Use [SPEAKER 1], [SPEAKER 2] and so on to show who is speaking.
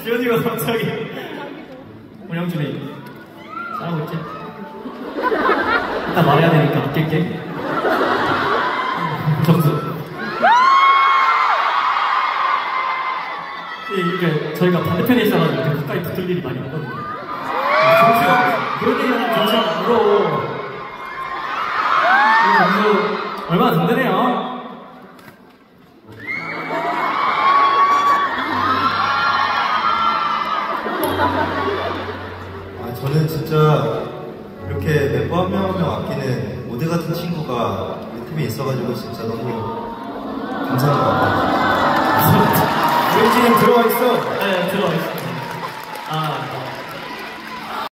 [SPEAKER 1] 지현이가 갑자기 우리 형준이 잘하고 있지? 이따 말해야 되니까 아낄게. 점수. 이게 저희가 반대편에 있어가지고 되게 가까이 붙을 일이 많이 없거든요. 점수야. 그런 얘기 하면 점수야 물어. 이 점수 얼마나 든든해요?
[SPEAKER 2] 저는 진짜 이렇게 멤버 한 명 한 명 아끼는 모델 같은 친구가 우리 팀에 있어가지고 진짜 너무 감사한 것 같아요. 우리 팀 들어와 있어?
[SPEAKER 1] 네, 들어와 있어.